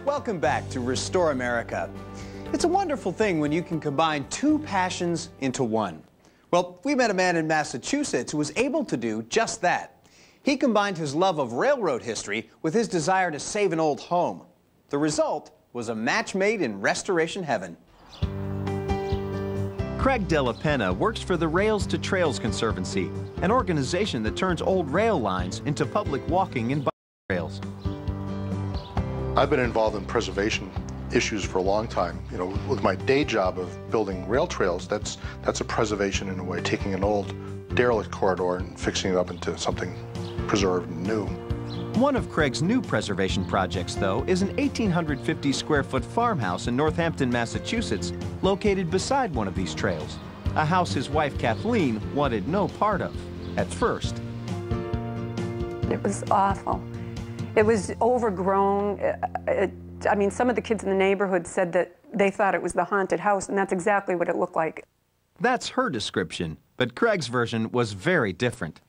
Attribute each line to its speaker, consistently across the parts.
Speaker 1: Welcome back to Restore America. It's a wonderful thing when you can combine two passions into one. Well, we met a man in Massachusetts who was able to do just that. He combined his love of railroad history with his desire to save an old home. The result was a match made in restoration heaven.
Speaker 2: Craig Della Penna works for the Rails to Trails Conservancy, an organization that turns old rail lines into public walking and biking trails.
Speaker 3: I've been involved in preservation issues for a long time. You know, with my day job of building rail trails, that's a preservation in a way, taking an old derelict corridor and fixing it up into something preserved and new.
Speaker 2: One of Craig's new preservation projects, though, is an 1,850 square foot farmhouse in Northampton, Massachusetts, located beside one of these trails. A house his wife Kathleen wanted no part of at first.
Speaker 4: It was awful. It was overgrown. I mean, some of the kids in the neighborhood said that they thought it was the haunted house, and that's exactly what it looked like.
Speaker 2: That's her description, but Craig's version was very different.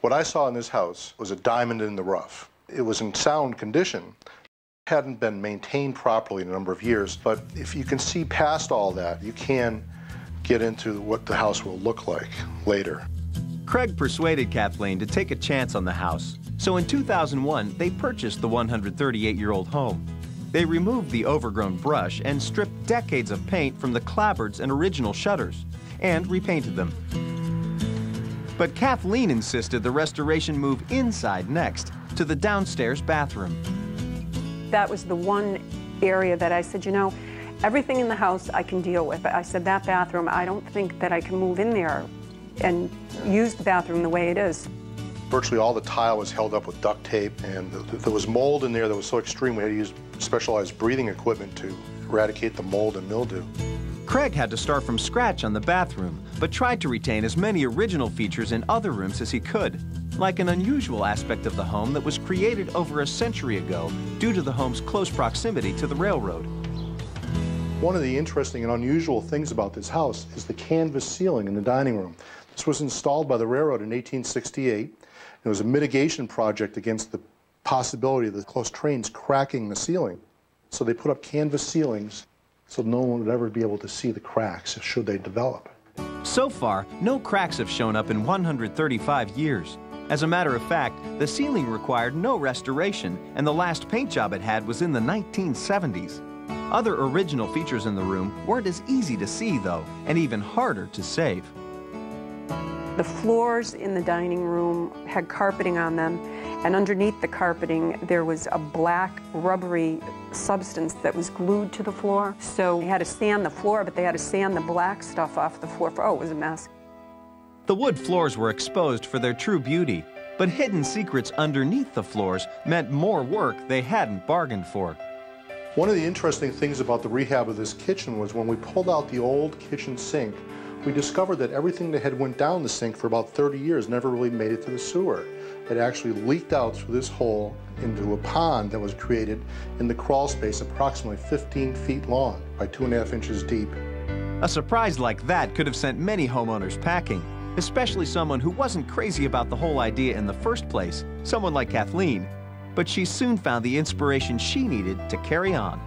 Speaker 3: What I saw in this house was a diamond in the rough. It was in sound condition. It hadn't been maintained properly in a number of years, but if you can see past all that, you can get into what the house will look like later.
Speaker 2: Craig persuaded Kathleen to take a chance on the house. So in 2001, they purchased the 138-year-old home. They removed the overgrown brush and stripped decades of paint from the clapboards and original shutters, and repainted them. But Kathleen insisted the restoration move inside next, to the downstairs bathroom.
Speaker 4: That was the one area that I said, you know, everything in the house I can deal with. I said, that bathroom, I don't think that I can move in there and use the bathroom the way it is.
Speaker 3: Virtually all the tile was held up with duct tape, and there was mold in there that was so extreme we had to use specialized breathing equipment to eradicate the mold and mildew.
Speaker 2: Craig had to start from scratch on the bathroom, but tried to retain as many original features in other rooms as he could, like an unusual aspect of the home that was created over a century ago due to the home's close proximity to the railroad.
Speaker 3: One of the interesting and unusual things about this house is the canvas ceiling in the dining room. This was installed by the railroad in 1868. It was a mitigation project against the possibility of the close trains cracking the ceiling. So they put up canvas ceilings so no one would ever be able to see the cracks should they develop.
Speaker 2: So far, no cracks have shown up in 135 years. As a matter of fact, the ceiling required no restoration, and the last paint job it had was in the 1970s. Other original features in the room weren't as easy to see, though, and even harder to save.
Speaker 4: The floors in the dining room had carpeting on them, and underneath the carpeting there was a black rubbery substance that was glued to the floor. So they had to sand the floor, but they had to sand the black stuff off the floor. Oh, it was a mess.
Speaker 2: The wood floors were exposed for their true beauty, but hidden secrets underneath the floors meant more work they hadn't bargained for.
Speaker 3: One of the interesting things about the rehab of this kitchen was when we pulled out the old kitchen sink, we discovered that everything that had went down the sink for about 30 years never really made it to the sewer. It actually leaked out through this hole into a pond that was created in the crawl space approximately 15 feet long by 2.5 inches deep.
Speaker 2: A surprise like that could have sent many homeowners packing, especially someone who wasn't crazy about the whole idea in the first place, someone like Kathleen. But she soon found the inspiration she needed to carry on.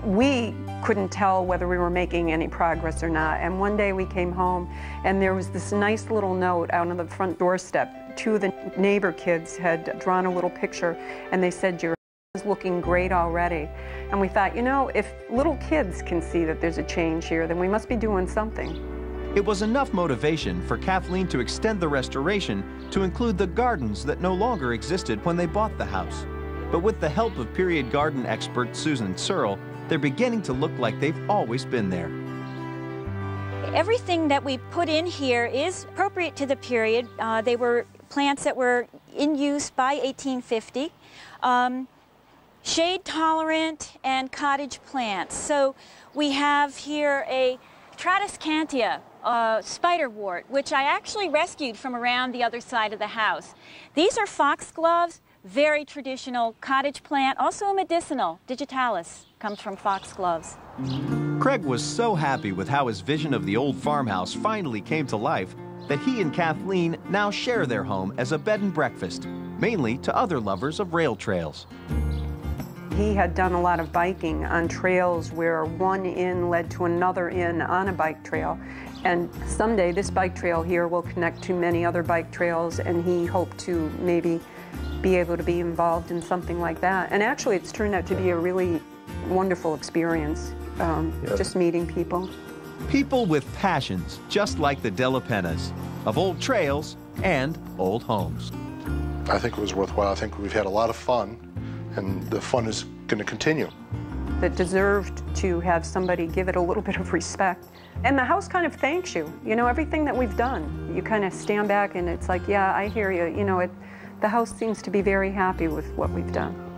Speaker 4: We couldn't tell whether we were making any progress or not, and one day we came home and there was this nice little note out on the front doorstep. Two of the neighbor kids had drawn a little picture and they said, "Your house is looking great already." And we thought, you know, if little kids can see that there's a change here, then we must be doing something.
Speaker 2: It was enough motivation for Kathleen to extend the restoration to include the gardens that no longer existed when they bought the house. But with the help of period garden expert Susan Searle, they're beginning to look like they've always been there.
Speaker 5: Everything that we put in here is appropriate to the period. They were plants that were in use by 1850. Shade tolerant and cottage plants. So we have here a Tradescantia spiderwort, which I actually rescued from around the other side of the house. These are foxgloves, very traditional cottage plant, also medicinal. Digitalis comes from foxgloves.
Speaker 2: Craig was so happy with how his vision of the old farmhouse finally came to life that he and Kathleen now share their home as a bed and breakfast. mainly to other lovers of rail trails.
Speaker 4: He had done a lot of biking on trails where one inn led to another inn on a bike trail. And someday this bike trail here will connect to many other bike trails, and he hoped to maybe be able to be involved in something like that. And actually it's turned out to be a really wonderful experience, just meeting people.
Speaker 2: People with passions, just like the De La Penas, of old trails and old homes.
Speaker 3: I think it was worthwhile. I think we've had a lot of fun, and the fun is going to continue.
Speaker 4: That deserved to have somebody give it a little bit of respect. And the house kind of thanks you. You know, everything that we've done, you kind of stand back and it's like, yeah, I hear you. You know, the house seems to be very happy with what we've done.